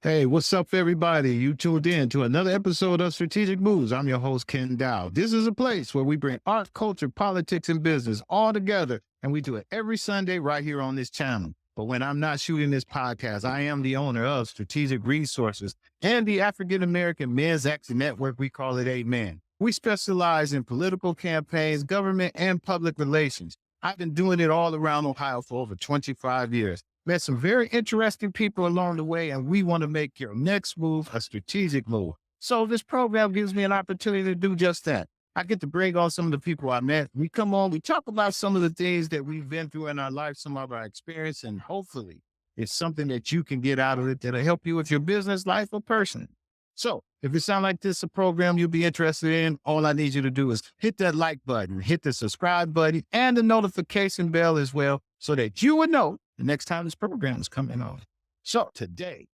Hey, what's up, everybody? You tuned in to another episode of Strategic Moves. I'm your host, Ken Dow. This is a place where we bring art, culture, politics, and business all together, and we do it every Sunday right here on this channel. But when I'm not shooting this podcast, I am the owner of Strategic Resources and the African American Men's Action Network. We call it Amen. We specialize in political campaigns, government, and public relations. I've been doing it all around Ohio for over 25 years. Met some very interesting people along the way, and we want to make your next move a strategic move. So this program gives me an opportunity to do just that. I get to bring on some of the people I met. We come on, we talk about some of the things that we've been through in our life, some of our experience, and hopefully it's something that you can get out of it that'll help you with your business, life, or person. So if it sounds like this is a program you'll be interested in, all I need you to do is hit that like button, hit the subscribe button, and the notification bell as well, so that you would know the next time this program is coming on. So today,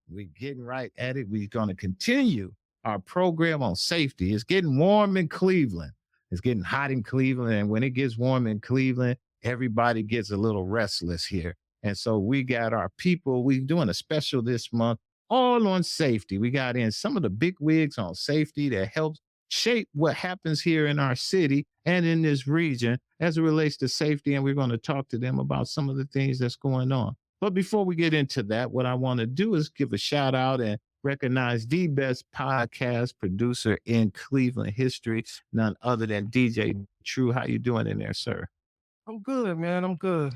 we're getting right at it. We're going to continue our program on safety. It's getting warm in Cleveland. It's getting hot in Cleveland. And when it gets warm in Cleveland, everybody gets a little restless here. And so we got our people. We're doing a special this month all on safety. We got in some of the big wigs on safety that helps shape what happens here in our city and in this region as it relates to safety. And we're going to talk to them about some of the things that's going on. But before we get into that, what I want to do is give a shout out and recognize the best podcast producer in Cleveland history, none other than DJ True. How you doing in there, sir? I'm good, man. I'm good.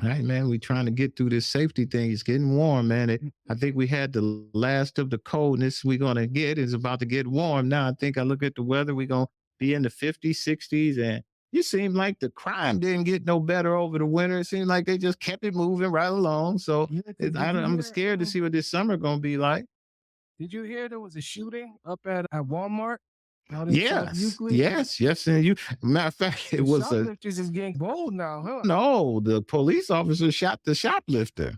All right, man, we're trying to get through this safety thing. It's getting warm, man. I think we had the last of the coldness we're going to get. It's about to get warm now. I think I look at the weather, we're going to be in the 50s, 60s, and you seem like the crime didn't get no better over the winter. It seemed like they just kept it moving right along. So Yeah, did you I'm hear? scared to see what this summer going to be like. Did you hear there was a shooting up at Walmart out in South Yes, Euclid? yes. And matter of fact, it The was shoplifters is getting bold now, huh? no, the police officer shot the shoplifter.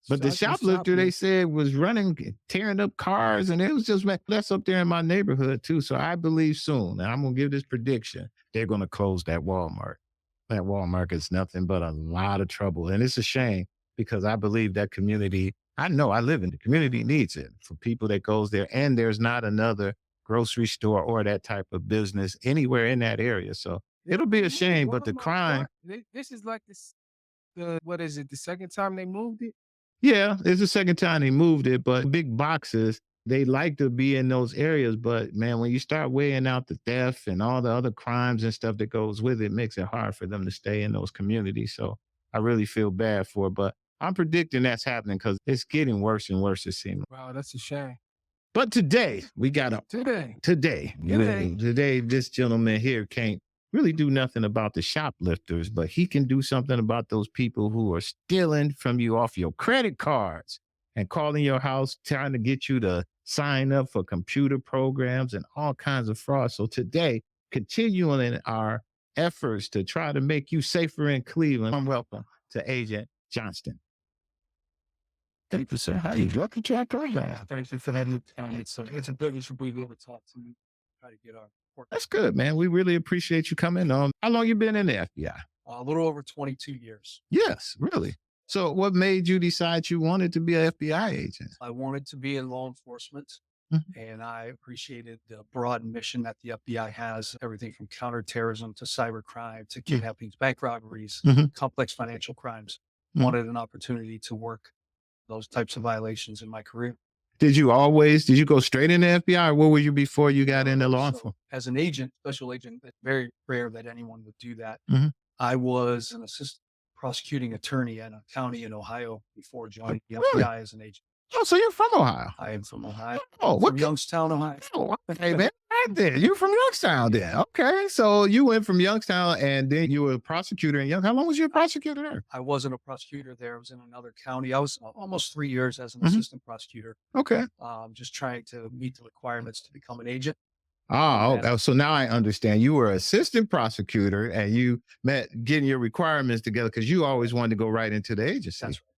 But the Shot the shoplifter, they shoplifter. said, was running, tearing up cars, and it was just that's up there in my neighborhood too. So I believe soon, and I'm gonna give this prediction: they're gonna close that Walmart. That Walmart is nothing but a lot of trouble, and it's a shame because I believe that community. I know I live in the community needs it for people that goes there, and there's not another grocery store or that type of business anywhere in that area. So They it'll be a moved shame, but the Walmart. crime. What? This is like the what is it? The second time they moved it? Yeah, it's the second time they moved it, but big boxes, they like to be in those areas. But man, when you start weighing out the theft and all the other crimes and stuff that goes with it, makes it hard for them to stay in those communities. So I really feel bad for it. But I'm predicting that's happening because it's getting worse and worse, it seems. Wow, that's a shame. But today, we got a Today, today, today. today, this gentleman here can't really do nothing about the shoplifters, but he can do something about those people who are stealing from you off your credit cards and calling your house, trying to get you to sign up for computer programs and all kinds of fraud. So today, continuing in our efforts to try to make you safer in Cleveland, I'm welcome to Agent Johnston. Thank you, sir. How you welcome to our program? Thank you for that. It's a privilege to be able to talk to you, try to get our work. That's good, man. We really appreciate you coming on. How long you been in the FBI? A little over 22 years. Yes, really. So what made you decide you wanted to be an FBI agent? I wanted to be in law enforcement, Mhm. and I appreciated the broad mission that the FBI has, everything from counterterrorism to cybercrime to kidnappings, bank robberies, Mhm. complex financial crimes. Mhm. Wanted an opportunity to work those types of violations in my career. Did you go straight into FBI or where were you before you got into law So enforcement? as an agent, special agent, it's very rare that anyone would do that. Mhm. I was an assistant prosecuting attorney in a county in Ohio before joining the Really? FBI as an agent. Oh, so you're from Ohio. I am from Ohio, Oh, what? from Youngstown, Ohio. Oh, okay, man. Right there. You're from Youngstown then. Okay. So you went from Youngstown and then you were a prosecutor in Young. How long was you a prosecutor there? I wasn't a prosecutor there. I was in another county. I was almost 3 years as an Mhm. assistant prosecutor, Okay. just trying to meet the requirements to become an agent. Oh, And okay. So now I understand. You were assistant prosecutor and you met getting your requirements together because you always wanted to go right into the agency. that's right.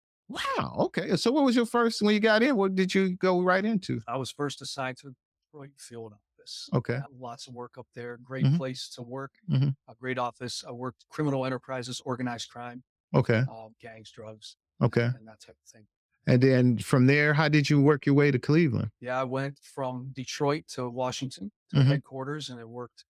Wow. Okay. So what was your first when you got in? What did you go right into? I was first assigned to the Detroit field office. Okay. Lots of work up there. Great Mhm. place to work. Mhm. A great office. I worked criminal enterprises, organized crime, Okay. gangs, drugs, Okay. and that type of thing. And then from there, how did you work your way to Cleveland? Yeah, I went from Detroit to Washington to Hmm. headquarters, and I worked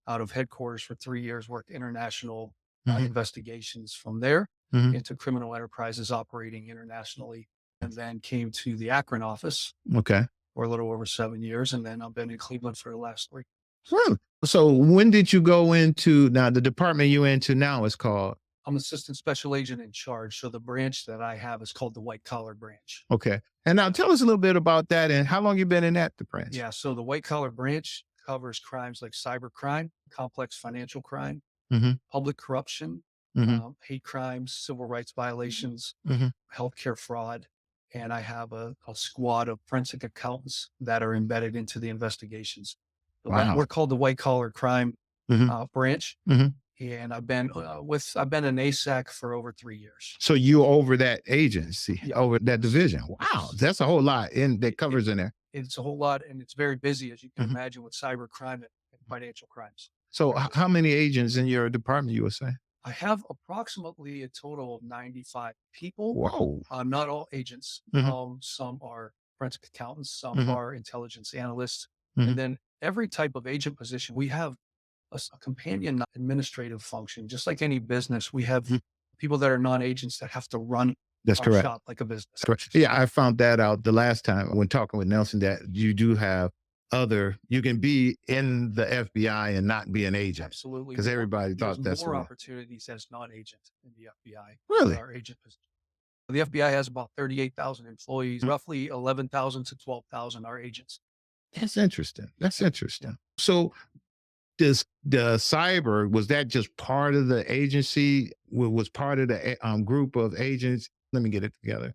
out of headquarters for 3 years, worked international Hmm. investigations from there Hmm. into criminal enterprises operating internationally, and then came to the Akron office Okay. for a little over 7 years. And then I've been in Cleveland for the last three. Really? So when did you go into now the department you into now is called? I'm assistant special agent in charge. So the branch that I have is called the white collar branch. Okay. And now tell us a little bit about that and how long you been in that the branch? Yeah. So the white collar branch covers crimes like cyber crime, complex financial crime, Hmm. public corruption, Hmm. hate crimes, civil rights violations, Hmm. healthcare fraud. And I have a squad of forensic accountants that are embedded into the investigations. So that Wow. we're called the white collar crime Hmm. branch. Hmm. And I've been an ASAC for over 3 years. So you over that agency, Yeah. over that division. Wow. That's a whole lot in that covers in there. It's a whole lot, and it's very busy, as you can Mhm. imagine, with cyber crime and financial crimes. So Very busy. how many agents in your department you would say? I have approximately a total of 95 people. Whoa. Not all agents. Mhm. Some are forensic accountants, some Mhm. are intelligence analysts, Mhm. and then every type of agent position, we have a companion administrative function. Just like any business, we have Mhm. people that are non-agents that have to run That's our correct. shop like a business. Correct. Yeah, I found that out the last time when talking with Nelson that you do have you can be in the FBI and not be an agent Absolutely. because everybody There's thought that's the more way. opportunities as non-agent in the FBI than Really? our agent position. The FBI has about 38,000 employees, Mm. roughly 11,000 to 12,000 are agents. That's interesting. That's Yeah. interesting. So this the cyber was that just part of the agency? Was part of the group of agents? Let me get it together.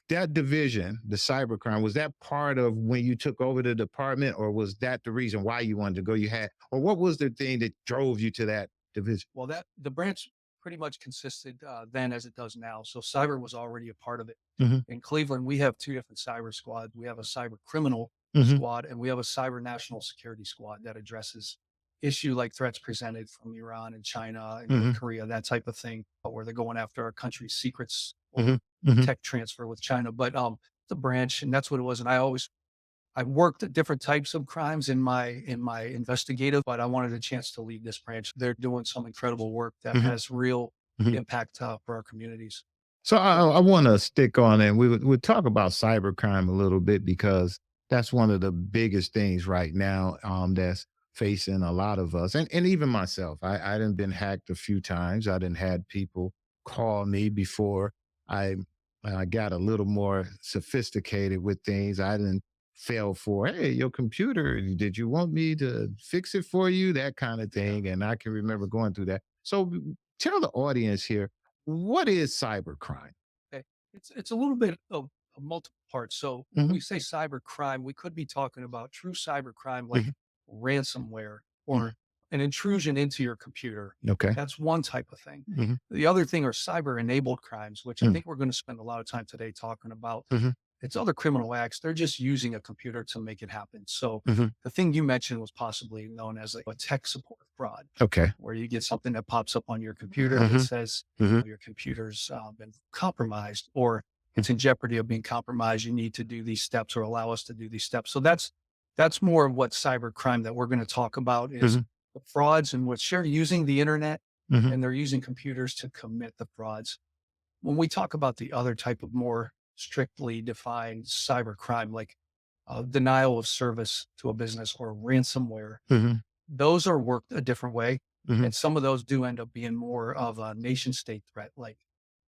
That division, the cybercrime, was that part of when you took over the department, or was that the reason why you wanted to go? You had, or what was the thing that drove you to that division? Well, that the branch pretty much consisted then as it does now. So cyber was already a part of it. Hmm. In Cleveland, we have two different cyber squads. We have a cyber criminal Hmm. squad, and we have a cyber national security squad that addresses issue like threats presented from Iran and China and Hmm. North Korea, that type of thing, where they're going after our country's secrets Hmm. or Hmm. tech transfer with China. But the branch, and that's what it was. And I worked at different types of crimes in my investigative, but I wanted a chance to lead this branch. They're doing some incredible work that Hmm. has real Hmm. impact for our communities. So I want to stick on and we'll talk about cybercrime a little bit because that's one of the biggest things right now that's facing a lot of us and even myself. I done been hacked a few times. I done had people call me before I got a little more sophisticated with things. I didn't fell for, hey, your computer, did you want me to fix it for you? That kind of thing. And I can remember going through that. So tell the audience here, what is cybercrime? Okay. It's a little bit of multiple parts. So when we Mhm, say cyber crime, we could be talking about true cyber crime like mhm, ransomware mhm. or an intrusion into your computer. Okay. That's one type of thing. Mhm, The other thing are cyber enabled crimes, which I mm, think we're going to spend a lot of time today talking about. mhm, It's other criminal acts. They're just using a computer to make it happen. So mhm. the thing you mentioned was possibly known as a tech support fraud, Okay. where you get something that pops up on your computer that Mhm, says mhm, your computer's been compromised or it's in jeopardy of being compromised. You need to do these steps or allow us to do these steps. So that's more of what cyber crime that we're going to talk about is mhm, the frauds in which they're using the internet mhm, and they're using computers to commit the frauds. When we talk about the other type of more strictly defined cyber crime, like denial of service to a business or ransomware, mhm, those are worked a different way. mhm, And some of those do end up being more of a nation state threat, like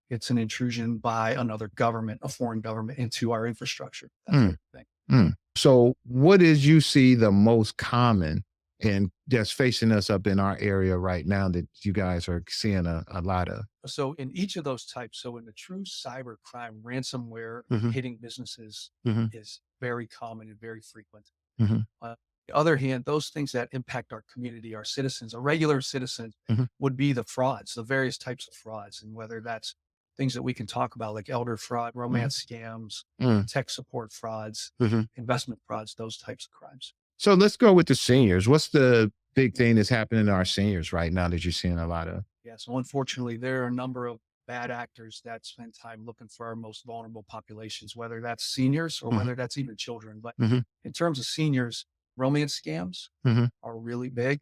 it's an intrusion by another government, a foreign government into our infrastructure, that type mm, of thing. mm. So what is you see the most common and that's facing us up in our area right now that you guys are seeing a lot of? So in each of those types, so in the true cyber crime, ransomware Mhm, hitting businesses mhm, is very common and very frequent. mhm, On the other hand, those things that impact our community, our citizens, a regular citizen mhm, would be the frauds, the various types of frauds, and whether that's things that we can talk about like elder fraud, mhm, romance scams, mm, tech support frauds, mhm. investment frauds, those types of crimes. So let's go with the seniors. What's the big thing that's happening to our seniors right now that you're seeing a lot of? Yeah. So unfortunately, there are a number of bad actors that spend time looking for our most vulnerable populations, whether that's seniors or Mhm. whether that's even children. But Mhm. in terms of seniors, romance scams Mhm. are really big.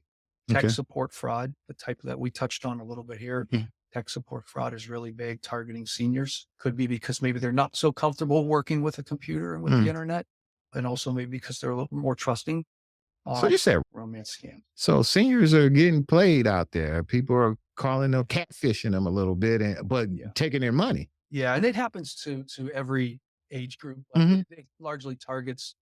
Tech Okay. support fraud, the type that we touched on a little bit here. Mhm. Tech support fraud is really big, targeting seniors. Could be because maybe they're not so comfortable working with a computer and with the Mhm. internet, and also maybe because they're a little more trusting. So you said Romance scam. so seniors are getting played out there. People are calling them catfishing them a little bit, but Yeah. taking their money. Yeah, and it happens to every age group, but Mhm. it largely targets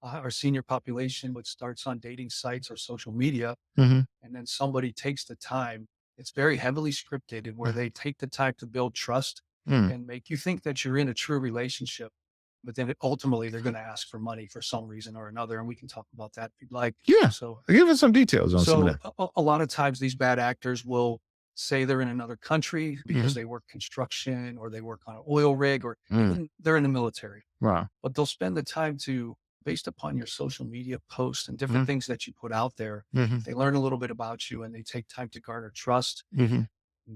our senior population, which starts on dating sites or social media, Mhm. and then somebody takes the time. It's very heavily scripted, where they take the time to build trust Mm. and make you think that you're in a true relationship, but then ultimately they're going to ask for money for some reason or another, and we can talk about that if you'd like. Yeah. So Give us some details on some of so that. a lot of times these bad actors will say they're in another country because Mhm. they work construction or they work on an oil rig or Mm. even they're in the military. Wow. But they'll spend the time to, based upon your social media posts and different Mhm. things that you put out there, Mhm. they learn a little bit about you and they take time to garner trust. Mhm.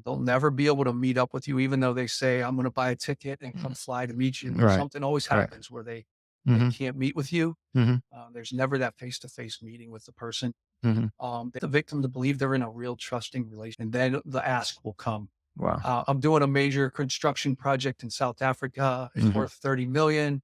They'll never be able to meet up with you, even though they say, I'm going to buy a ticket and come fly to meet you. Right. Something always Right. happens where they Mhm. can't meet with you. Mhm. There's never that face-to-face meeting with the person. Mhm. The victim to believe they're in a real trusting relation, and then the ask will come. Wow. I'm doing a major construction project in South Africa. It's Mhm. worth 30 million.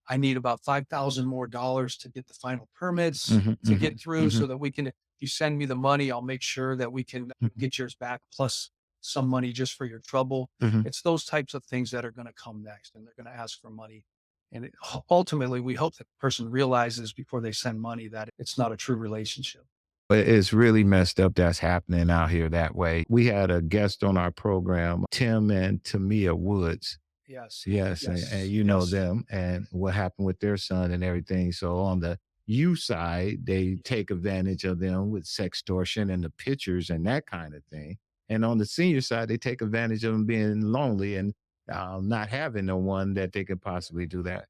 I need about 5,000 more dollars to get the final permits Mhm. to Mhm. get through Mhm. so that we can, if you send me the money, I'll make sure that we can Mhm. get yours back plus some money just for your trouble. Mhm. It's those types of things that are going to come next and they're going to ask for money. And ultimately, we hope that the person realizes before they send money that it's not a true relationship. But it's really messed up that's happening out here that way. We had a guest on our program, Tim and Tamia Woods. Yes. Yes, and Yes. you know Yes. them and what happened with their son and everything. So on the you side, they take advantage of them with sextortion and the pictures and that kind of thing. And on the senior side, they take advantage of them being lonely and not having no one that they could possibly do that.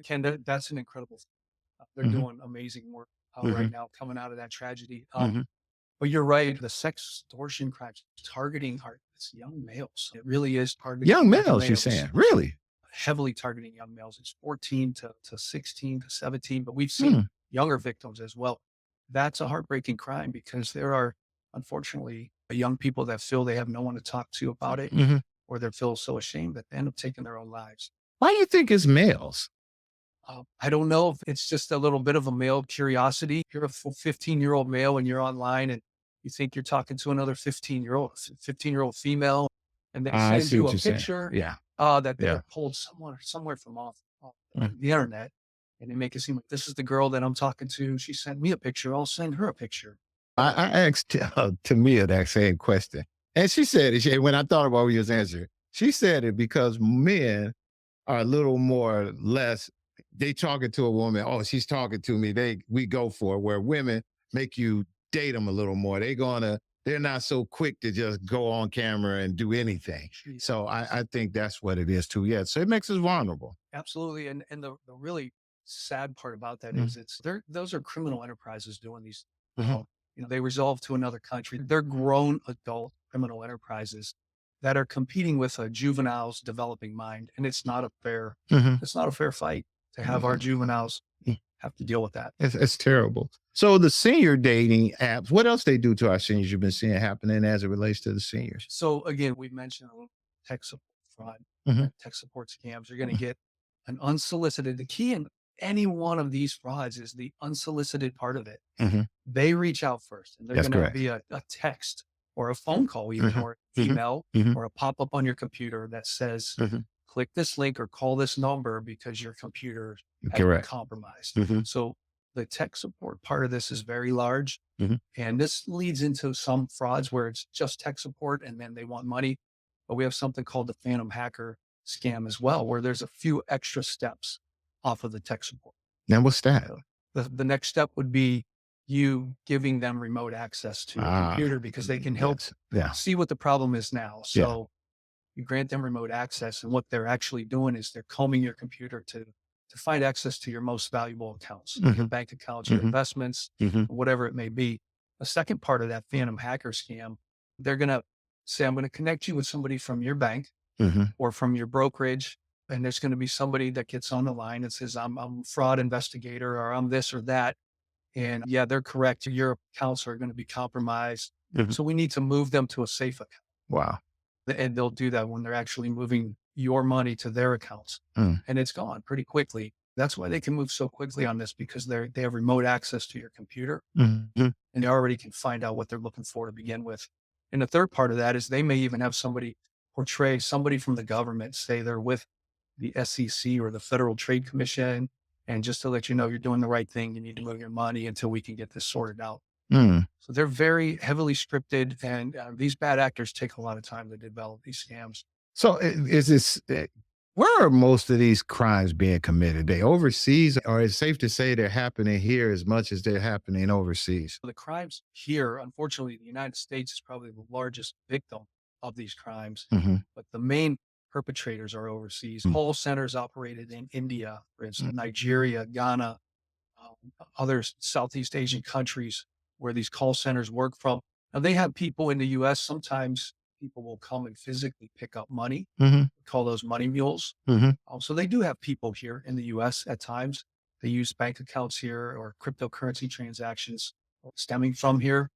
Ken, that's an incredible thing. They're Hmm. doing amazing work Hmm. right now coming out of that tragedy. Hmm. But you're right. The sextortion crimes targeting it's young males. It really is targeting Young young males, you're males, saying, really? heavily targeting young males. It's 14 to 16 to 17, but we've seen Hmm. younger victims as well. That's a heartbreaking crime because there are, unfortunately, young people that feel they have no one to talk to about it, Hmm. or they feel so ashamed that they end up taking their own lives. Why do you think it's males? I don't know if it's just a little bit of a male curiosity. You're a 15-year-old male and you're online and you think you're talking to another 15-year-old female, and they I send see you what a you're saying. picture Yeah. that they Yeah. have pulled somewhere from off Mm. the internet, and they make it seem like this is the girl that I'm talking to. She sent me a picture. I'll send her a picture. I asked Tamia that same question. And she said it. When I thought about what you was answering, she said it because men are a little more less, they talking to a woman, oh, she's talking to me. We go for it. Where women make you date them a little more. They're not so quick to just go on camera and do anything. Yeah, So I think that's what it is too. Yeah. So it makes us vulnerable. absolutely. And the really sad part about that Mhm. is those are criminal enterprises doing these. Mhm. Uh, they resolve to another country. They're grown adult criminal enterprises that are competing with a juvenile's developing mind, and Mhm. it's not a fair fight to have our juveniles have to deal with that. It's terrible. So the senior dating apps, what else they do to our seniors you've been seeing happening as it relates to the seniors? So again, we've mentioned a little tech support fraud, Mhm. tech support scams. You're going to get an unsolicited. The key in any one of these frauds is the unsolicited part of it. Mhm. They reach out first, and they're That's going to correct. be a text or a phone call, even Mhm. or Mhm. email Mhm. or a pop up on your computer that says, Mhm. click this link or call this number because your computer has been Correct. compromised. Mhm. So the tech support part of this is very large. Mhm. And this leads into some frauds where it's just tech support and then they want money. But we have something called the phantom hacker scam as well, where there's a few extra steps off of the tech support. Now what's that? So the next step would be you giving them remote access to your Ah, computer because they can help yes. Yeah. see what the problem is now. Yeah. So you grant them remote access, and what they're actually doing is they're combing your computer to find access to your most valuable accounts, your Mhm. bank accounts, your Mhm. investments, Mhm. whatever it may be. The second part of that phantom hacker scam, they're gonna say, I'm going to connect you with somebody from your bank Mhm. or from your brokerage. And there's going to be somebody that gets on the line and says, I'm a fraud investigator, or I'm this or that. And yeah, they're correct. Your accounts are going to be compromised. Mhm. So we need to move them to a safe account. Wow. And they'll do that when they're actually moving your money to their accounts. Mm. And it's gone pretty quickly. That's why they can move so quickly on this, because they have remote access to your computer, Mhm. and they already can find out what they're looking for to begin with. And the third part of that is they may even have somebody portray somebody from the government, say they're with the SEC or the Federal Trade Commission. And just to let you know, you're doing the right thing, you need to move your money until we can get this sorted out. Mm. So they're very heavily scripted, and these bad actors take a lot of time to develop these scams. So is this, where are most of these crimes being committed? They overseas, or is it safe to say they're happening here as much as they're happening overseas? The crimes here, unfortunately, the United States is probably the largest victim of these crimes, Mhm. but the main perpetrators are overseas. Mm. Call centers operated in India, for instance, Mm. Nigeria, Ghana, other Southeast Asian countries where these call centers work from. Now, they have people in the US. Sometimes people will come and physically pick up money. Mhm. We call those money mules. Mhm. So they do have people here in the US at times. They use bank accounts here or cryptocurrency transactions stemming from here.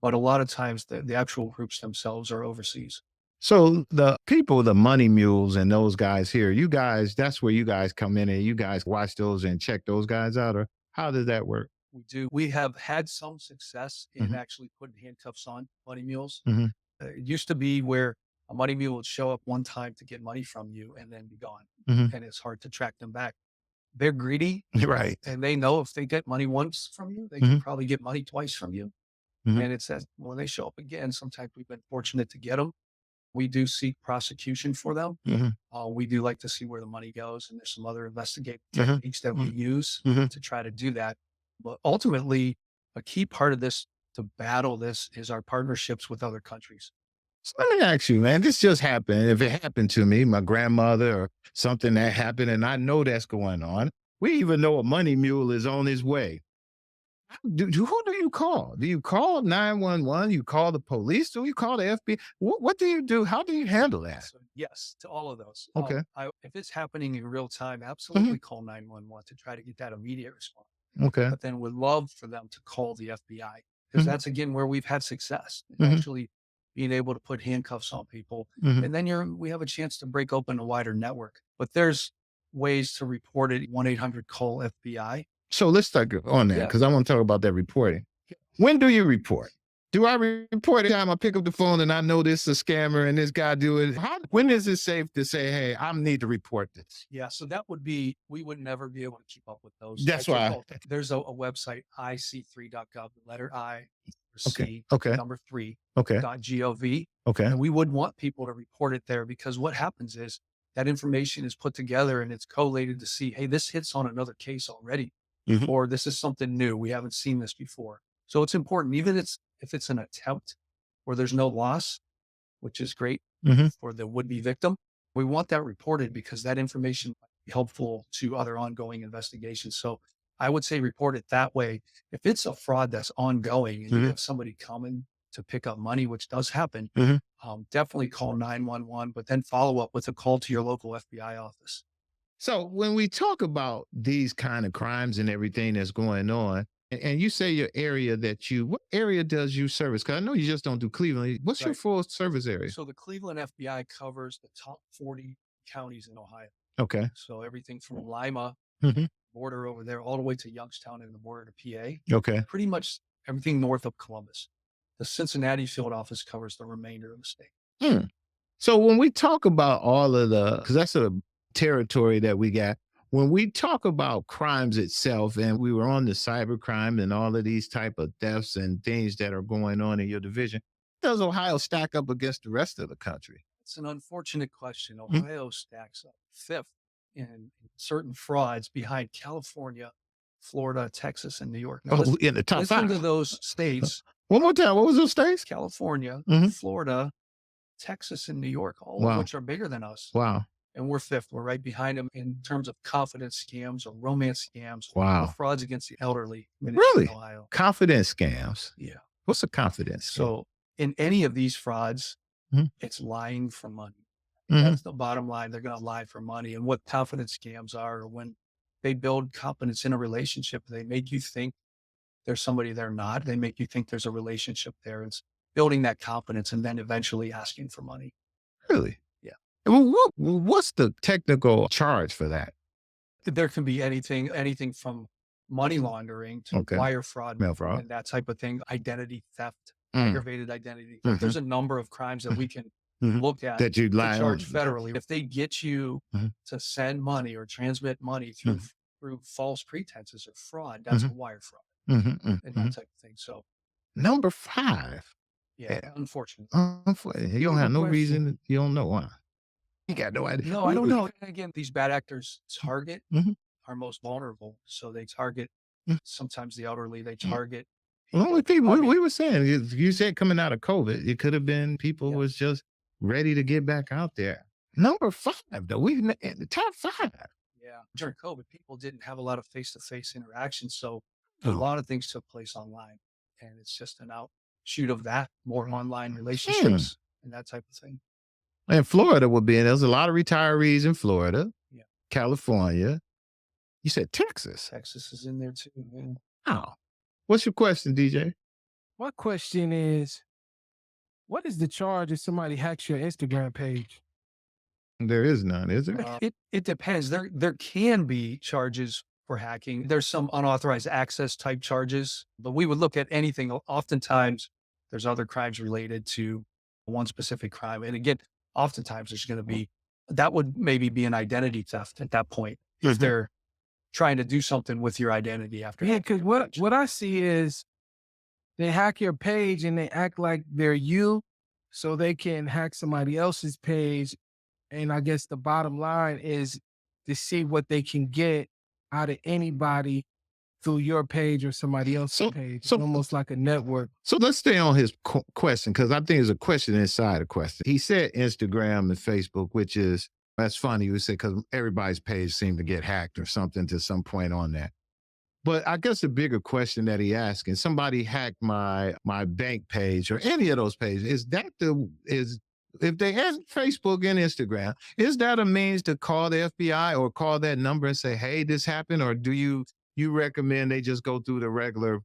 But a lot of times the actual groups themselves are overseas. So the people, the money mules and those guys here, you guys, that's where you guys come in and you guys watch those and check those guys out, or how does that work? We do. We have had some success in Mhm. actually putting handcuffs on money mules. Mhm. It used to be where a money mule would show up one time to get money from you and then be gone. Mhm. And it's hard to track them back. They're greedy, Right. and they know if they get money once from you, they can Mhm. probably get money twice from you. Mhm. And it says when they show up again, sometimes we've been fortunate to get them. We do seek prosecution for them. Mhm. We do like to see where the money goes, and there's some other investigative Mhm. techniques that we use Mhm. to try to do that. But ultimately, a key part of this to battle this is our partnerships with other countries. So let me ask you, man, this just happened. If it happened to me, my grandmother, or something that happened, and I know that's going on, we even know a money mule is on his way. Who do you call? Do you call 911? You call the police? Do you call the FBI? What do you do? How do you handle that? So yes, to all of those. Okay. If it's happening in real time, Mhm. absolutely call 911 to try to get that immediate response. Okay. But then would love for them to call the FBI, because Mhm. that's again where we've had success in Mhm. actually being able to put handcuffs on people. Mhm. And then we have a chance to break open a wider network. But there's ways to report it. 1-800 call FBI. So let's start on that, Yeah. because I want to talk about that reporting. When do you report? Do I report every time I pick up the phone and I know this is a scammer and this guy do it? When is it safe to say, hey, I need to report this? Yeah. So that would be, we would never be able to keep up with those That's types of why. calls. There's a website, ic3.gov, the letter I, Okay. C, Okay. number 3, Okay. .gov. Okay. And we would want people to report it there, because what happens is that information is put together and it's collated to see, hey, this hits on another case already, Mhm. or this is something new. We haven't seen this before. So it's important, even if it's an attempt where there's no loss, which is great Mhm. for the would-be victim. We want that reported because that information might be helpful to other ongoing investigations. So I would say report it that way. If it's a fraud that's ongoing and you Mhm. have somebody coming to pick up money, which does happen, Mhm. definitely call 911, but then follow up with a call to your local FBI office. So when we talk about these kind of crimes and everything that's going on, and you say your area what area does you service? Because I know you just don't do Cleveland. What's your Right. full service area? So the Cleveland FBI covers the top 40 counties in Ohio. Okay. So everything from Lima, Mhm. border over there, all the way to Youngstown and the border to PA. Okay. Pretty much everything north of Columbus. The Cincinnati field office covers the remainder of the state. Hmm. So when we talk about all of because that's a territory that we got, when we talk about crimes itself, and we were on the cyber crime and all of these type of thefts and things that are going on in your division, does Ohio stack up against the rest of the country? It's an unfortunate question. Mm. Ohio stacks up fifth in certain frauds behind California, Florida, Texas, and New York. Now, Oh, in the top listen to five. those states: One more time. What was those states? California, Hmm. Florida, Texas, and New York, all of Wow. which are bigger than us. Wow. And we're fifth. We're right behind them in terms of confidence scams or romance scams or Wow. frauds against the elderly in Really? Ohio. Confidence scams. Yeah. What's a confidence scam? So in any of these frauds, Mhm. It's lying for money. Mhm. That's the bottom line. They're going to lie for money. And what confidence scams are when they build confidence in a relationship, they make you think there's somebody they're not. They make you think there's a relationship there. It's building that confidence and then eventually asking for money. Really? Yeah. Well, what's the technical charge for that? There can be anything from money laundering to Okay. wire fraud Mail fraud. and that type of thing, identity theft, Mm. aggravated identity theft. There's a number of crimes that we can Mhm. look at That you to lie on. charge federally. If they get you Mhm. to send money or transmit money through false pretenses or fraud, that's a wire fraud and that type of thing. So Number 5. yeah, unfortunately. You don't have no Question. reason. You don't know why. You got no idea. No, I don't know. Again, these bad actors target Mhm. our most vulnerable. So they target Mm. sometimes the elderly, they target Well, only people I mean, we were saying, you said coming out of COVID, it could have been people Yeah. was just ready to get back out there. Number 5, though, in the top 5. yeah. During COVID, people didn't have a lot of face-to-face interaction. So a Oh. lot of things took place online. And it's just an outshoot of that, more online relationships and that type of thing. And Florida would be in. There's a lot of retirees in Florida, Yeah. California. You said Texas. Texas is in there too. Man. Oh. What's your question, DJ? My question is, what is the charge if somebody hacks your Instagram page? There is none, is there? It depends. There can be charges for hacking. There's some unauthorized access type charges, but we would look at anything. Oftentimes, there's other crimes related to one specific crime. And again, oftentimes there's going to be that would maybe be an identity theft at that point if they're trying to do something with your identity after. Yeah, hacking because your page. what I see is they hack your page and they act like they're you so they can hack somebody else's page. And I guess the bottom line is to see what they can get out of anybody through your page or somebody else's page. It's almost like a network. So let's stay on his question, because I think there's a question inside a question. He said Instagram and Facebook, which is, that's funny. You said, because everybody's page seemed to get hacked or something to some point on that. But I guess the bigger question that he asking, somebody hacked my bank page or any of those pages, if they have Facebook and Instagram, is that a means to call the FBI or call that number and say, hey, this happened? Or do you recommend they just go through the regular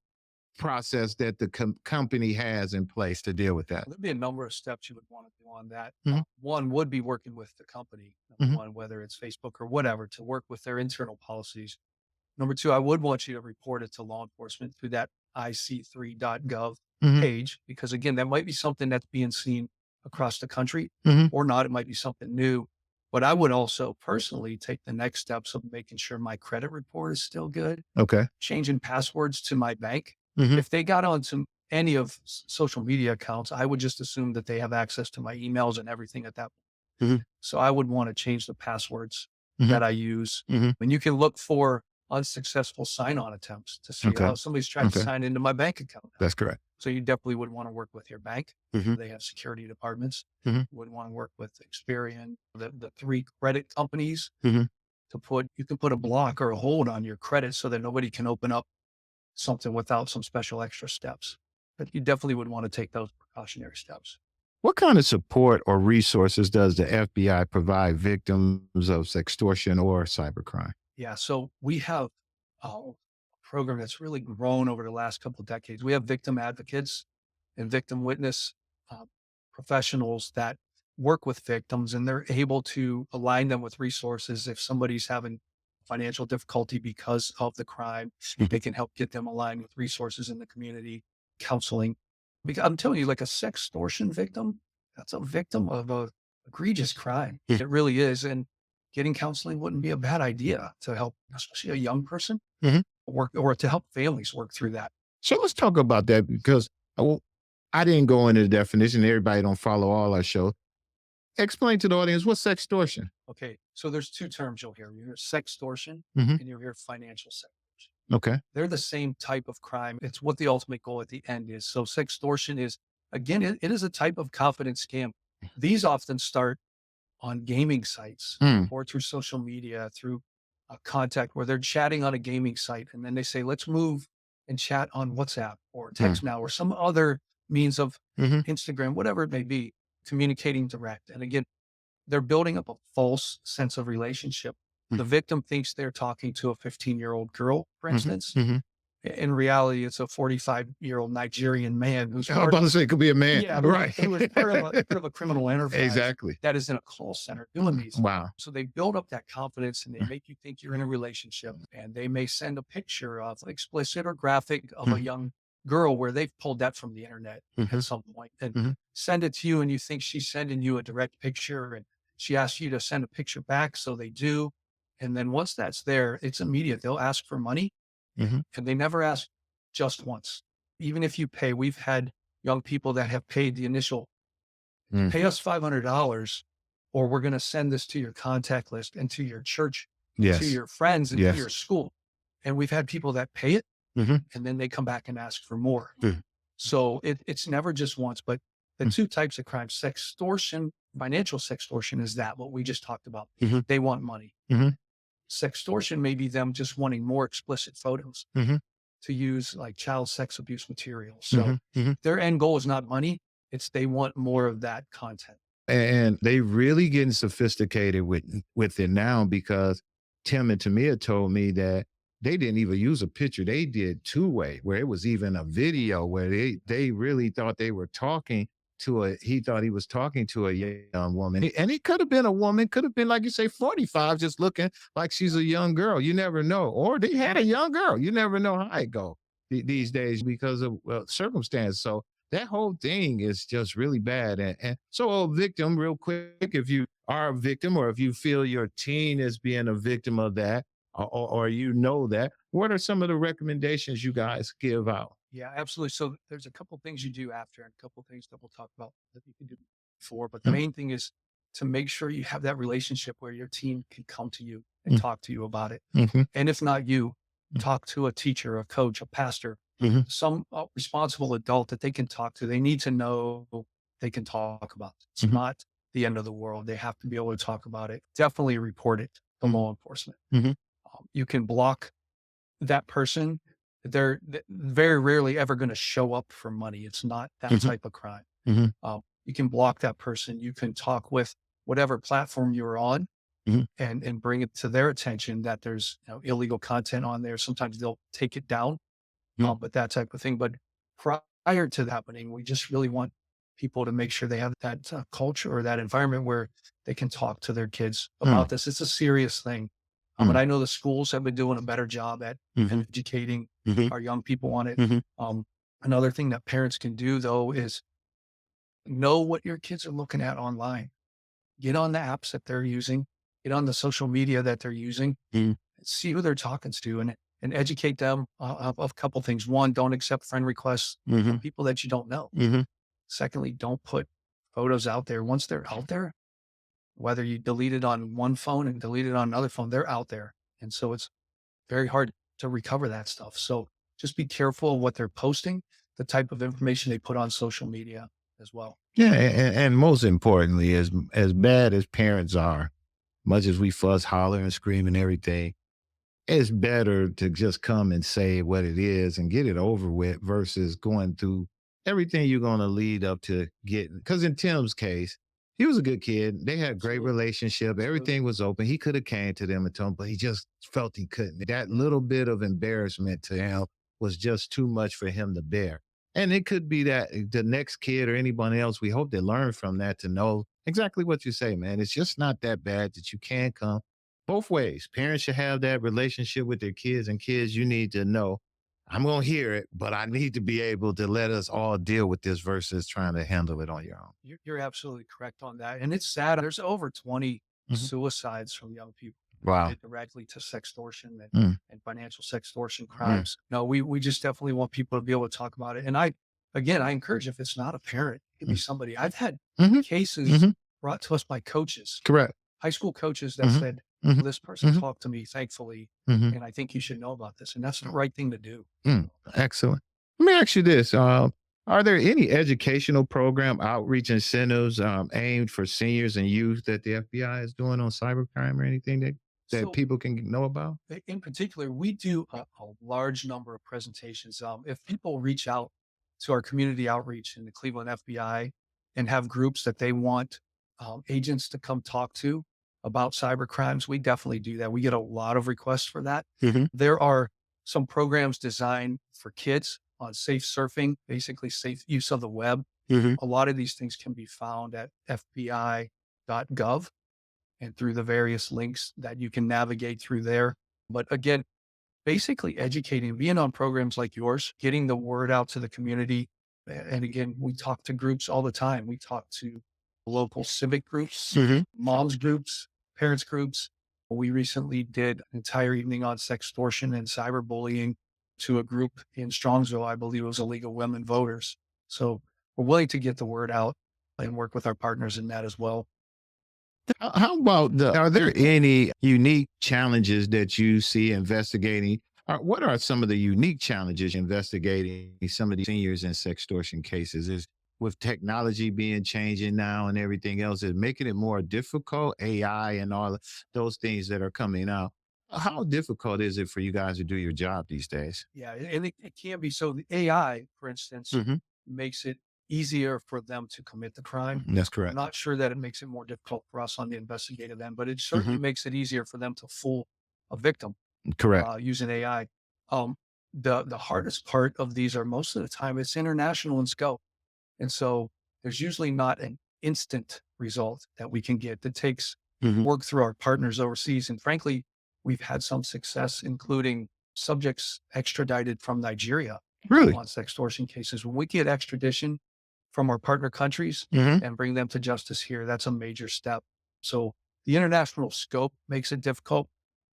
process that the company has in place to deal with that? There'd be a number of steps you would want to do on that. Mhm. One would be working with the company, number one, whether it's Facebook or whatever, to work with their internal policies. Number two, I would want you to report it to law enforcement through that ic3.gov page, because again, that might be something that's being seen across the country or not. It might be something new. But I would also personally take the next steps of making sure my credit report is still good, Okay. changing passwords to my bank. Mhm. If they got onto any of social media accounts, I would just assume that they have access to my emails and everything at that point. Mhm. So I would want to change the passwords Mhm. that I use. Mhm. And you can look for unsuccessful sign-on attempts to see Okay. how somebody's tried to Okay. sign into my bank account. That's correct. So you definitely would want to work with your bank. Mhm. They have security departments. Mhm. Would want to work with Experian, the 3 credit companies Mhm. you can put a block or a hold on your credit so that nobody can open up something without some special extra steps. But you definitely would want to take those precautionary steps. What kind of support or resources does the FBI provide victims of sextortion or cybercrime? Yeah. So we have a program that's really grown over the last couple of decades. We have victim advocates and victim witness uh, professionals that work with victims, and they're able to align them with resources. If somebody's having financial difficulty because of the crime, they can help get them aligned with resources in the community, counseling. Because I'm telling you, like a sextortion victim, that's a victim of a egregious crime. It really is. And getting counseling wouldn't be a bad idea to help, especially a young person, work or to help families work through that. So let's talk about that, because I didn't go into the definition. Everybody don't follow all our show. Explain to the audience, what's sextortion? Okay, so there's 2 terms you'll hear. You hear sextortion Mhm. and you'll hear financial sextortion. Okay. They're the same type of crime. It's what the ultimate goal at the end is. So sextortion is, again, it is a type of confidence scam. These often start on gaming sites or through social media, through a contact where they're chatting on a gaming site. And then they say, let's move and chat on WhatsApp or text now or some other means of Instagram, whatever it may be. communicating direct. And again, they're building up a false sense of relationship. The victim thinks they're talking to a 15-year-old girl, for instance. In reality, it's a 45-year-old Nigerian man who's I was about to say it could be a man. yeah, Right. who was part of a criminal enterprise Exactly. that is in a call center doing these. Wow. So they build up that confidence and they make you think you're in a relationship, and they may send a picture of explicit or graphic of a young girl where they've pulled that from the internet at some point and send it to you, and you think she's sending you a direct picture, and she asks you to send a picture back. So they do. And then once that's there, it's immediate. They'll ask for money, and they never ask just once. Even if you pay, we've had young people that have paid the initial, pay us $500 or we're going to send this to your contact list and to your church, Yes. to your friends and Yes. to your school. And we've had people that pay it and then they come back and ask for more. So it's never just once, but the two types of crime, sextortion, financial sextortion is that what we just talked about. They want money. Sextortion may be them just wanting more explicit photos to use like child sex abuse material. So their end goal is not money. It's they want more of that content. And they really getting sophisticated with it now, because Tim and Tamia told me that they didn't even use a picture. They did two-way, where it was even a video where they really thought they were talking to he thought he was talking to a young woman. And it could have been a woman, could have been, like you say, 45, just looking like she's a young girl. You never know. Or they had a young girl. You never know how it go these days because of circumstance. So that whole thing is just really bad. And so, victim, real quick, if you are a victim or if you feel your teen is being a victim of that, or you know that, what are some of the recommendations you guys give out? Yeah, absolutely. So there's a couple things you do after and a couple things that we'll talk about that you can do before. But the main thing is to make sure you have that relationship where your team can come to you and talk to you about it. And if not you, talk to a teacher, a coach, a pastor, some responsible adult that they can talk to. They need to know they can talk about it. It's not the end of the world. They have to be able to talk about it. Definitely report it to law enforcement. You can block that person. They're very rarely ever going to show up for money. It's not that type of crime. You can block that person. You can talk with whatever platform you're on and bring it to their attention that there's illegal content on there. Sometimes they'll take it down, but that type of thing. But prior to that happening, we just really want people to make sure they have that culture or that environment where they can talk to their kids about this. It's a serious thing. But I know the schools have been doing a better job at educating our young people on it. Another thing that parents can do, though, is know what your kids are looking at online. Get on the apps that they're using, get on the social media that they're using, see who they're talking to, and educate them of a couple things. One, don't accept friend requests from people that you don't know. Secondly, don't put photos out there. Once they're out there, whether you delete it on one phone and delete it on another phone, they're out there. And so it's very hard to recover that stuff. So just be careful of what they're posting, the type of information they put on social media as well. Yeah. And most importantly, as bad as parents are, much as we fuss, holler, and scream and everything, it's better to just come and say what it is and get it over with versus going through everything you're going to lead up to getting. Because in Tim's case, he was a good kid. They had a great relationship. Everything was open. He could have came to them and told them, but he just felt he couldn't. That little bit of embarrassment to him was just too much for him to bear. And it could be that the next kid or anyone else, we hope they learn from that to know exactly what you say, man. It's just not that bad that you can come both ways. Parents should have that relationship with their kids, and kids, you need to know, I'm going to hear it, but I need to be able to let us all deal with this versus trying to handle it on your own. You're absolutely correct on that. And it's sad. There's over 20 suicides from young people. Wow. Related directly to sextortion and financial sextortion crimes. No, we just definitely want people to be able to talk about it. And I encourage, if it's not a parent, it could be somebody. I've had cases brought to us by coaches, Correct. high school coaches that said, well, this person talked to me, thankfully, and I think you should know about this. And that's the right thing to do. Excellent. Let me ask you this. Are there any educational program outreach incentives aimed for seniors and youth that the FBI is doing on cybercrime or anything that So, people can know about? in particular, we do a large number of presentations. If people reach out to our community outreach in the Cleveland FBI and have groups that they want agents to come talk to about cyber crimes, we definitely do that. We get a lot of requests for that. There are some programs designed for kids on safe surfing, basically safe use of the web. A lot of these things can be found at fbi.gov and through the various links that you can navigate through there. But again, basically educating, being on programs like yours, getting the word out to the community. And again, we talk to groups all the time. We talk to local civic groups, moms groups, parents groups. We recently did an entire evening on sextortion and cyberbullying to a group in Strongsville. I believe it was a League of Women Voters. So we're willing to get the word out and work with our partners in that as well. How about are there any unique challenges that you see investigating? Or what are some of the unique challenges investigating some of the seniors in sextortion cases? Is with technology being changing now and everything else, is making it more difficult, AI and all of those things that are coming out. How difficult is it for you guys to do your job these days? Yeah, and it can be. So the AI, for instance, makes it easier for them to commit the crime. That's I'm correct. not sure that it makes it more difficult for us on the investigative end, but it certainly makes it easier for them to fool a victim Correct. using AI. The hardest part of these are most of the time it's international in scope. And so there's usually not an instant result that we can get. That takes work through our partners overseas. And frankly, we've had some success, including subjects extradited from Nigeria Really? on sextortion cases. When we get extradition from our partner countries Mhm. and bring them to justice here, that's a major step. So the international scope makes it difficult.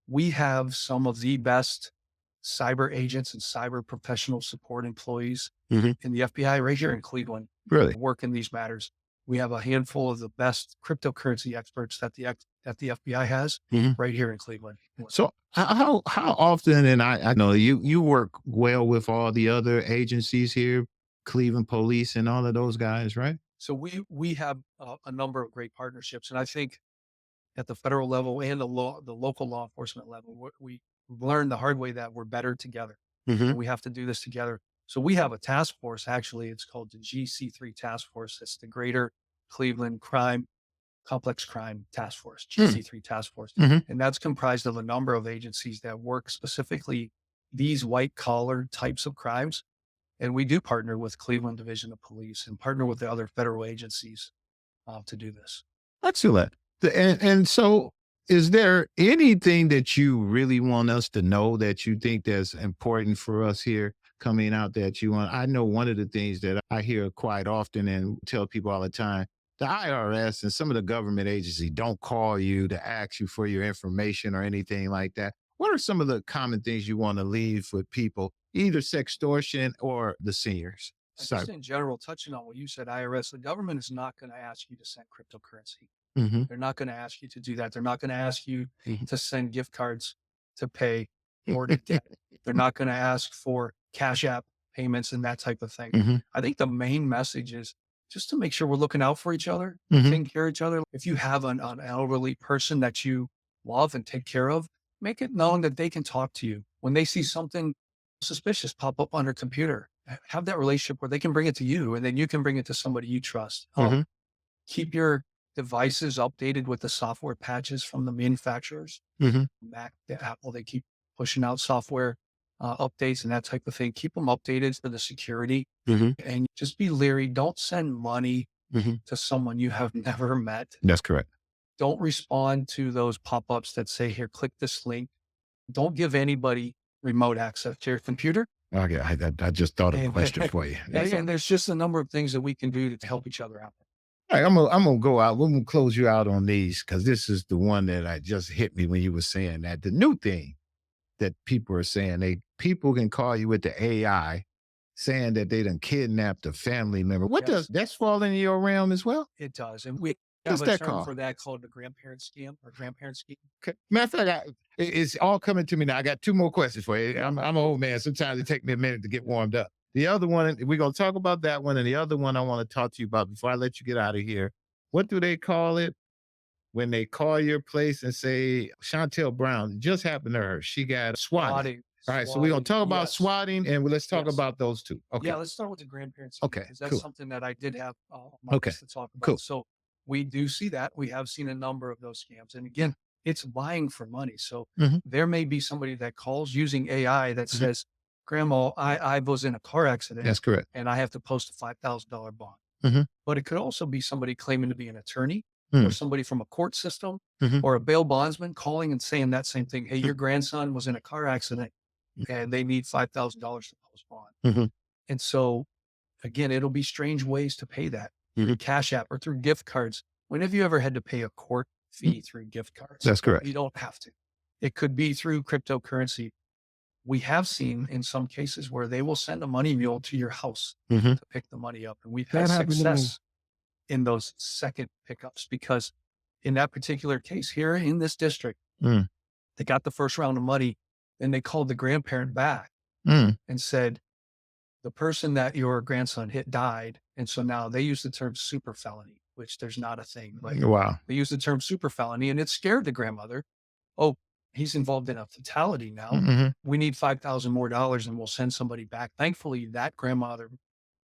We have some of the best cyber agents and cyber professional support employees Mhm. in the FBI right here in Cleveland Really? work in these matters. We have a handful of the best cryptocurrency experts that the FBI has Mhm. right here in Cleveland. So how often, and I know you work well with all the other agencies here, Cleveland Police and all of those guys, right? So we have a number of great partnerships, and I think at the federal level and the local law enforcement level, we learned the hard way that we're better together, Mhm. and we have to do this together. So we have a task force. Actually, it's called the GC3 Task Force. It's the Greater Cleveland Complex Crime Task Force, Mm. GC3 Task Force, Mhm. and that's comprised of a number of agencies that work specifically these white collar types of crimes. And we do partner with Cleveland Division of Police and partner with the other federal agencies to do this. Excellent. And so is there anything that you really want us to know that you think that's important for us here coming out that you want? I know one of the things that I hear quite often and tell people all the time, the IRS and some of the government agencies don't call you to ask you for your information or anything like that. What are some of the common things you want to leave with people, either sextortion or the seniors? Just in general, touching on what you said, IRS, the government is not going to ask you to send cryptocurrency. Mhm. They're not going to ask you to do that. They're not going to ask you Mhm. to send gift cards to pay or to debt. They're not going to ask for Cash App payments and that type of thing. Mhm. I think the main message is just to make sure we're looking out for each other, Mhm. taking care of each other. If you have an elderly person that you love and take care of, make it known that they can talk to you. When they see something suspicious pop up on their computer, have that relationship where they can bring it to you and then you can bring it to somebody you trust. Mhm. Keep your devices updated with the software patches from the manufacturers. Mhm. Mac, the Apple, they keep pushing out software updates and that type of thing. Keep them updated for the security Mhm. and just be leery. Don't send money Mhm. to someone you have never met. That's correct. Don't respond to those pop-ups that say, here, click this link. Don't give anybody remote access to your computer. Okay, I just thought of a And, question for you. and there's just a number of things that we can do to help each other out. All right, I'm gonna go out. We're gonna close you out on these because this is the one that I just hit me when you were saying that. The new thing that people are saying, people can call you with the AI saying that they done kidnapped a family member. What Yes. does that's fall into your realm as well? It does. And we What's have a that term called? for that called the grandparent scam or grandparent scheme. Okay. Matter of fact, it's all coming to me now. I got two more questions for you. I'm an old man. Sometimes it takes me a minute to get warmed up. The other one, we're gonna talk about that one, and the other one I want to talk to you about before I let you get out of here. What do they call it when they call your place and say Chantel Brown? It just happened to her. She got swatted. Swatting. All right. So we're going to talk about Yes. swatting, and let's talk Yes. about those two. Okay. Yeah, let's start with the grandparent scheme Okay, because that's cool. something that I did have on my Okay, list to talk about. cool. So we do see that. We have seen a number of those scams. And again, it's buying for money. So Mhm. there may be somebody that calls using AI that Mhm. says, Grandma, I was in a car accident That's correct. and I have to post a $5,000 bond. Mhm. But it could also be somebody claiming to be an attorney or Mm. somebody from a court system Mhm. or a bail bondsman calling and saying that same thing. Hey, Mm. your grandson was in a car accident and they need $5,000 to post bond. Mhm. And so again, it'll be strange ways to pay that through Mhm. Cash App or through gift cards. When have you ever had to pay a court fee through gift cards? That's correct. You don't have to. It could be through cryptocurrency. We have seen in some cases where they will send a money mule to your house Mhm. to pick the money up. And we've That had happened to me. success in those second pickups because in that particular case here in this district, Mm. they got the first round of money. Then they called the grandparent back Mm. and said, the person that your grandson hit died. And so now they use the term super felony, which there's not a thing, but Wow. they use the term super felony and it scared the grandmother. Oh, he's involved in a fatality now. Mhm. We need $5,000 more and we'll send somebody back. Thankfully, that grandmother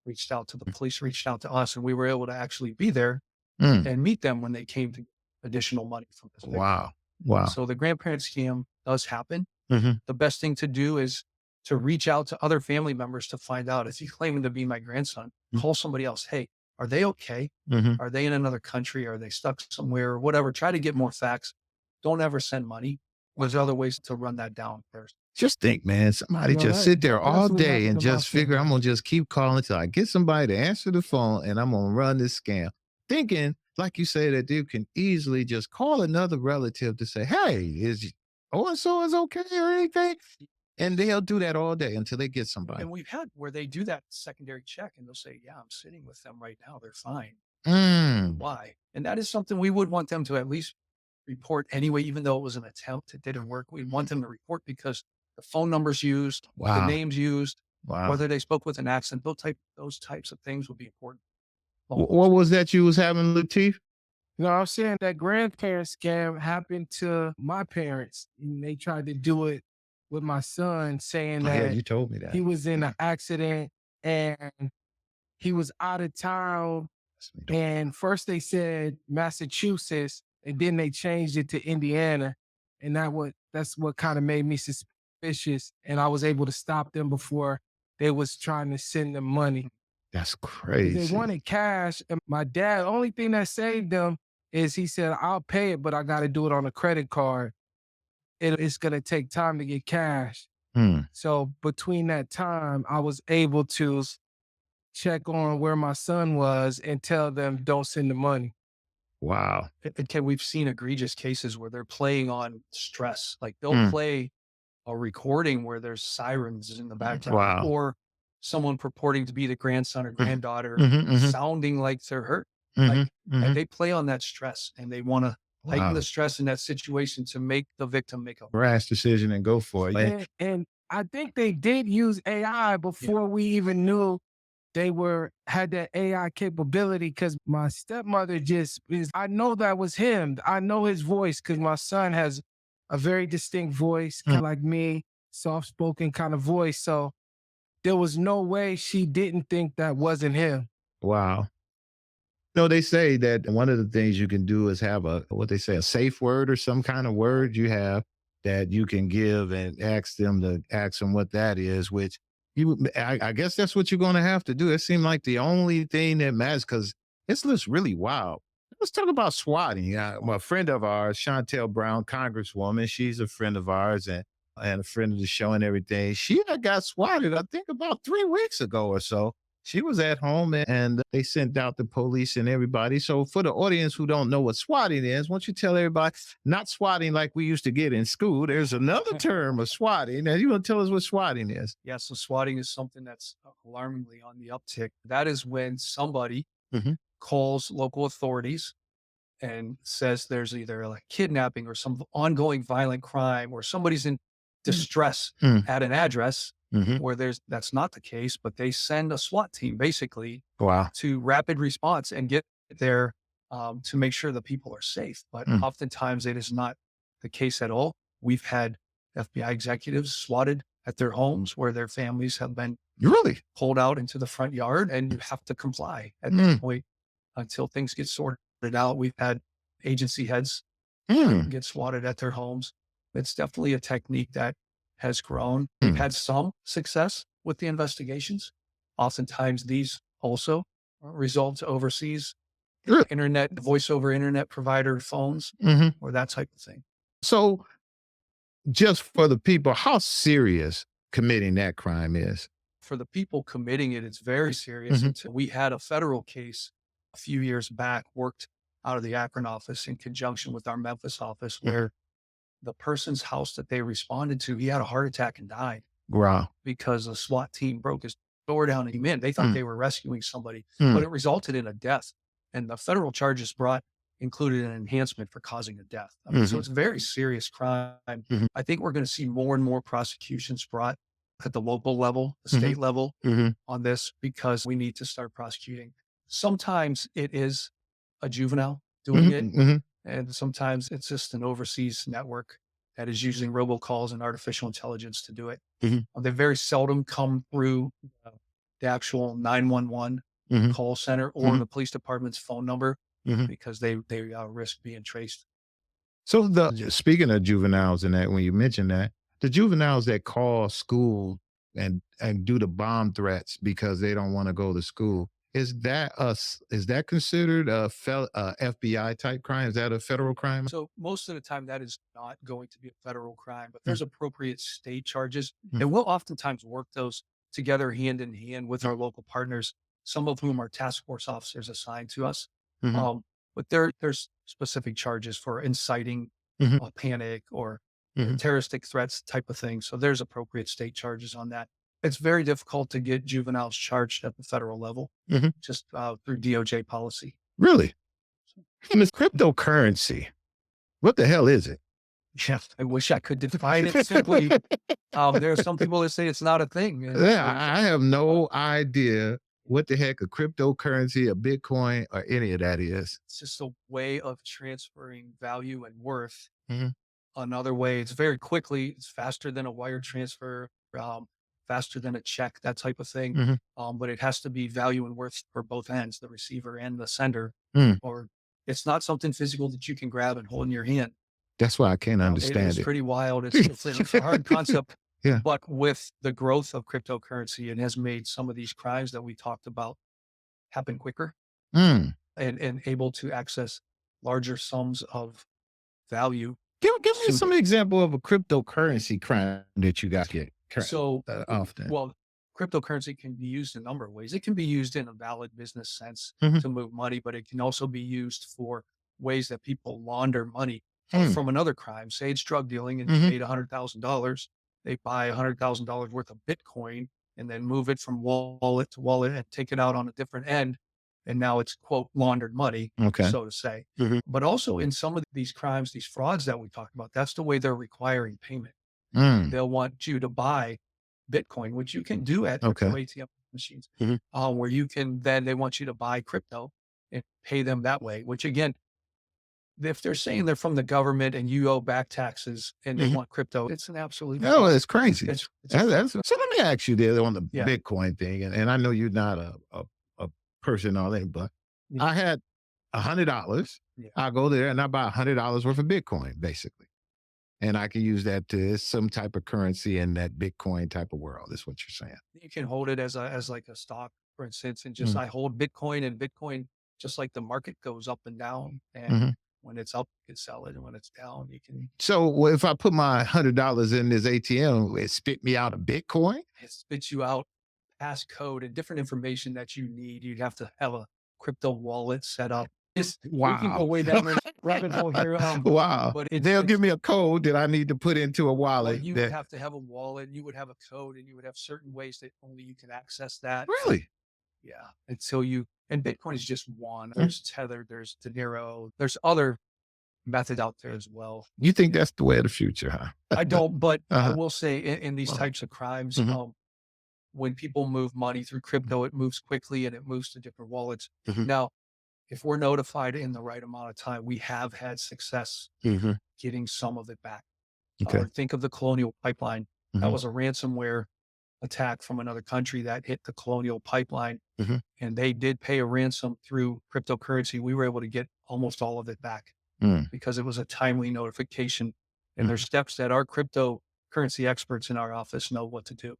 reached out to the police, reached out to us, and we were able to actually be there Mm. and meet them when they came to additional money from this victim. Wow. Wow. So the grandparent scam does happen. Mhm. The best thing to do is to reach out to other family members to find out if you claiming to be my grandson, Mm. call somebody else. Hey, are they okay? Mhm. Are they in another country? Are they stuck somewhere or whatever? Try to get more facts. Don't ever send money. There's other ways to run that down first. Just think, man, somebody No, just that sit there all definitely day happened and to my just figure, I'm family. going to just keep calling till I get somebody to answer the phone and I'm going to run this scam. Thinking, like you say, that you can easily just call another relative to say, hey, is so is okay or anything? And they'll do that all day until they get somebody. And we've had where they do that secondary check and they'll say, yeah, I'm sitting with them right now. They're fine. Mm. Why? And that is something we would want them to at least report anyway, even though it was an attempt, it didn't work. We want them to report because the phone numbers used, the Wow. names used, Wow. whether they spoke with an accent, those types of things would be important. What was that you was having, Latif? No, I'm saying that grandparent scam happened to my parents. And they tried to do it with my son, saying Oh, yeah, that you told me that. he was in an accident and he was out of town. And first they said Massachusetts, and then they changed it to Indiana. And that's what kind of made me suspicious. And I was able to stop them before they was trying to send them money. That's 'Cause crazy. they wanted cash. And my dad, only thing that saved them is he said, I'll pay it, but I got to do it on a credit card. It's going to take time to get cash. Hmm. So between that time, I was able to check on where my son was and tell them, don't send the money. Wow. We've seen egregious cases where they're playing on stress. Like they'll Mm. play a recording where there's sirens in the background Wow. or someone purporting to be the grandson or granddaughter Mhm, mhm. sounding like they're hurt. Mhm, Like, mhm. and they play on that stress and they want to heighten Wow. the stress in that situation to make the victim make a Rash decision and go for it. And I think they did use AI before we even knew they had that AI capability because my stepmother I know that was him. I know his voice because my son has a very distinct voice, kind of like me, soft-spoken kind of voice. So there was no way she didn't think that wasn't him. Wow. No, they say that one of the things you can do is have a safe word or some kind of word you have that you can give and ask them what that is, which I guess that's what you're going to have to do. It seemed like the only thing that matters because this looks really wild. Let's talk about swatting. A friend of ours, Chantel Brown, Congresswoman, she's a friend of ours and a friend of the show and everything. She had got swatted, I think, about 3 weeks ago or so. She was at home and they sent out the police and everybody. So for the audience who don't know what swatting is, why don't you tell everybody, not swatting like we used to get in school. There's another term of swatting. Now you want to tell us what swatting is? Yeah, so swatting is something that's alarmingly on the uptick. That is when somebody Mhm. calls local authorities and says there's either like kidnapping or some ongoing violent crime or somebody's in distress Mm. at an address Mhm. where that's not the case, but they send a SWAT team basically Wow. to rapid response and get there to make sure the people are safe. But oftentimes it is not the case at all. We've had FBI executives swatted at their homes where their families have been Really? pulled out into the front yard, and you have to comply at this point until things get sorted out. We've had agency heads get swatted at their homes. It's definitely a technique that has grown. We've had some success with the investigations. Oftentimes these also resolve to overseas Really? internet, voice over internet provider phones or that type of thing. So just for the people, how serious committing that crime is? For the people committing it, it's very serious. Until we had a federal case a few years back, worked out of the Akron office in conjunction with our Memphis office, where the person's house that they responded to, he had a heart attack and died Wow. because a SWAT team broke his door down and he in. They thought they were rescuing somebody, but it resulted in a death. And the federal charges brought included an enhancement for causing a death. I mean, so it's a very serious crime. I think we're going to see more and more prosecutions brought at the local level, the state level on this, because we need to start prosecuting. Sometimes it is a juvenile doing it. And sometimes it's just an overseas network that is using robocalls and artificial intelligence to do it. They very seldom come through the actual 911 call center or the police department's phone number because they risk being traced. So speaking of juveniles and that, when you mentioned that, the juveniles that call school and do the bomb threats because they don't want to go to school, is that considered a FBI type crime? Is that a federal crime? So most of the time that is not going to be a federal crime, but there's appropriate state charges, and we'll oftentimes work those together hand in hand with our local partners, some of whom are task force officers assigned to us. But there's specific charges for inciting a panic or terroristic threats type of thing. So there's appropriate state charges on that. It's very difficult to get juveniles charged at the federal level, just through DOJ policy. Really? And this cryptocurrency, what the hell is it? Yeah, I wish I could define it simply. There are some people that say it's not a thing. Yeah, I have no idea what the heck a cryptocurrency, a Bitcoin, or any of that is. It's just a way of transferring value and worth. Another way, it's very quickly, it's faster than a wire transfer, faster than a check, that type of thing. But it has to be value and worth for both ends, the receiver and the sender, or it's not something physical that you can grab and hold in your hand. That's why I can't understand It's it. pretty wild. It's a hard concept. Yeah. But with the growth of cryptocurrency, it has made some of these crimes that we talked about happen quicker and able to access larger sums of value. Give me some example of a cryptocurrency crime that you got here. So Often. Well, cryptocurrency can be used in a number of ways. It can be used in a valid business sense to move money, but it can also be used for ways that people launder money from another crime. Say it's drug dealing and you paid $100,000. They buy $100,000 worth of Bitcoin and then move it from wallet to wallet and take it out on a different end. And now it's, quote, laundered money, so to say. But also in some of these crimes, these frauds that we talked about, that's the way they're requiring payment. They'll want you to buy Bitcoin, which you can do at ATM machines, where you can then, they want you to buy crypto and pay them that way, which again, if they're saying they're from the government and you owe back taxes and they want crypto, it's an absolute. Oh, it's crazy. It's so let me ask you there on the Bitcoin thing, and I know you're not a person or anything, but I had $100. I go there and I buy $100 worth of Bitcoin, basically. And I can use that to some type of currency in that Bitcoin type of world, is what you're saying. You can hold it as like a stock, for instance, and just I hold Bitcoin, and Bitcoin, just like the market goes up and down. And when it's up, you can sell it. And when it's down, you can. So if I put my $100 in this ATM, it spit me out a Bitcoin? It spits you out passcode and different information that you need. You'd have to have a crypto wallet set up. Wow. We can go way down the rabbit hole here. Wow. But they'll give me a code that I need to put into a wallet. Well, you would have to have a wallet, you would have a code, and you would have certain ways that only you can access that. Really? Yeah. Until and Bitcoin is just one. There's Tether, there's Dinero, there's other methods out there as well. You think that's the way of the future, huh? I don't, but I will say in these types of crimes, when people move money through crypto, it moves quickly and it moves to different wallets. Now, if we're notified in the right amount of time, we have had success getting some of it back. Think of the Colonial Pipeline That was a ransomware attack from another country that hit the Colonial pipeline. And they did pay a ransom through cryptocurrency. We were able to get almost all of it back because it was a timely notification. And there's steps that our cryptocurrency experts in our office know what to do.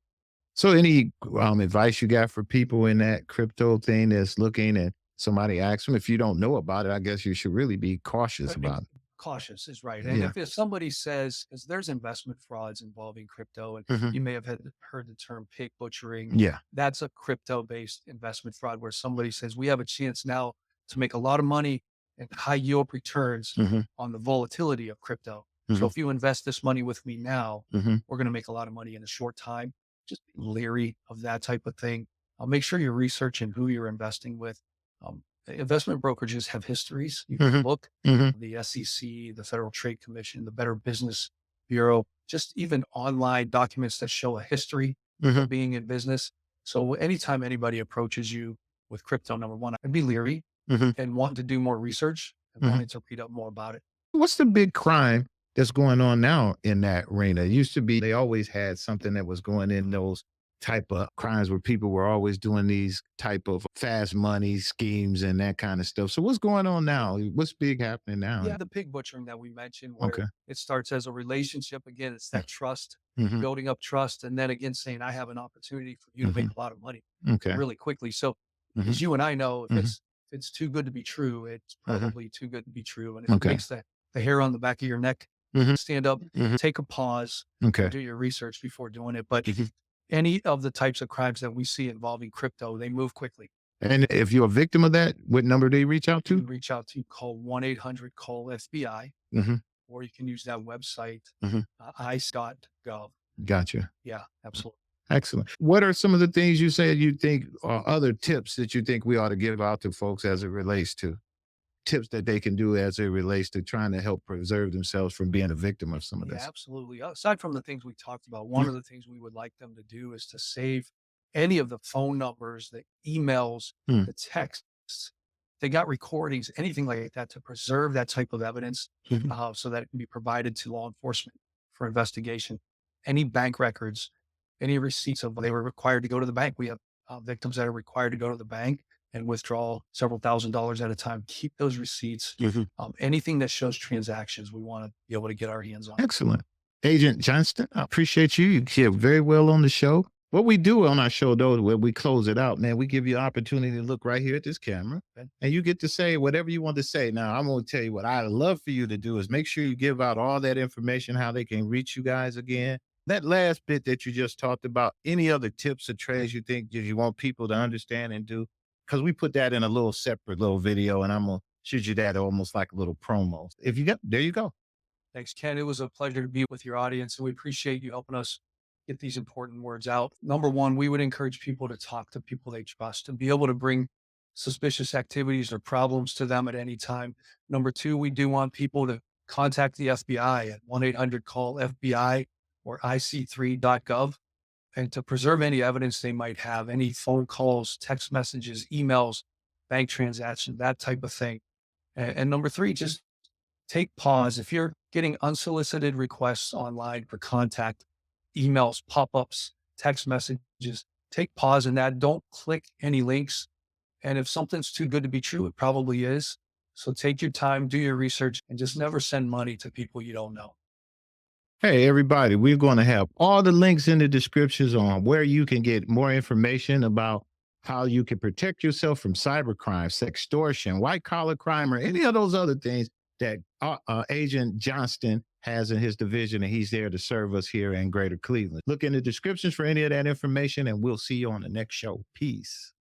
So any advice you got for people in that crypto thing that's looking and somebody asks them, if you don't know about it, I guess you should really be cautious about it. Cautious is right. And if somebody says, because there's investment frauds involving crypto, and you may have heard the term pig butchering. Yeah. That's a crypto-based investment fraud where somebody says, we have a chance now to make a lot of money and high yield returns on the volatility of crypto. So if you invest this money with me now, we're going to make a lot of money in a short time. Just be leery of that type of thing. Make sure you're researching who you're investing with. Investment brokerages have histories. You can look, the SEC, the Federal Trade Commission, the Better Business Bureau, just even online documents that show a history of being in business. So anytime anybody approaches you with crypto, number one, I'd be leery and want to do more research and wanting to read up more about it. What's the big crime that's going on now in that arena? It used to be they always had something that was going in those type of crimes where people were always doing these type of fast money schemes and that kind of stuff. So what's going on now? What's big happening now? Yeah, the pig butchering that we mentioned, where it starts as a relationship. Again, it's that trust, building up trust. And then again, saying, I have an opportunity for you to make a lot of money really quickly. So as you and I know, if it's too good to be true, it's probably too good to be true. And it makes the hair on the back of your neck stand up, take a pause, do your research before doing it. But any of the types of crimes that we see involving crypto, they move quickly. And if you're a victim of that, what number do you reach out to? You reach out to, call 1-800-CALL-FBI, or you can use that website, ice.gov. Gotcha. Yeah, absolutely. Excellent. What are some of the things you said you think are other tips that you think we ought to give out to folks as it relates to tips that they can do as it relates to trying to help preserve themselves from being a victim of some of this? Absolutely. Aside from the things we talked about, one of the things we would like them to do is to save any of the phone numbers, the emails, the texts. They got recordings, anything like that, to preserve that type of evidence so that it can be provided to law enforcement for investigation. Any bank records, any receipts of they were required to go to the bank. We have victims that are required to go to the bank and withdraw several $1,000s at a time. Keep those receipts. Anything that shows transactions, we want to be able to get our hands on. Excellent. Agent Johnston, I appreciate you. You did very well on the show. What we do on our show, though, when we close it out, man, we give you an opportunity to look right here at this camera, and you get to say whatever you want to say. Now, I'm going to tell you what I'd love for you to do is make sure you give out all that information, how they can reach you guys again. That last bit that you just talked about, any other tips or trades you think you want people to understand and do? Because we put that in a little separate little video, and I'm going to shoot you that almost like a little promo. If you got, there you go. Thanks, Ken. It was a pleasure to be with your audience, and we appreciate you helping us get these important words out. Number one, we would encourage people to talk to people they trust and be able to bring suspicious activities or problems to them at any time. Number two, we do want people to contact the FBI at 1-800-CALL-FBI or ic3.gov, and to preserve any evidence they might have, any phone calls, text messages, emails, bank transactions, that type of thing. And number three, just take pause. If you're getting unsolicited requests online for contact, emails, pop-ups, text messages, take pause in that. Don't click any links. And if something's too good to be true, it probably is. So take your time, do your research, and just never send money to people you don't know. Hey, everybody, we're going to have all the links in the descriptions on where you can get more information about how you can protect yourself from cybercrime, sextortion, white collar crime, or any of those other things that Agent Johnston has in his division, and he's there to serve us here in Greater Cleveland. Look in the descriptions for any of that information, and we'll see you on the next show. Peace.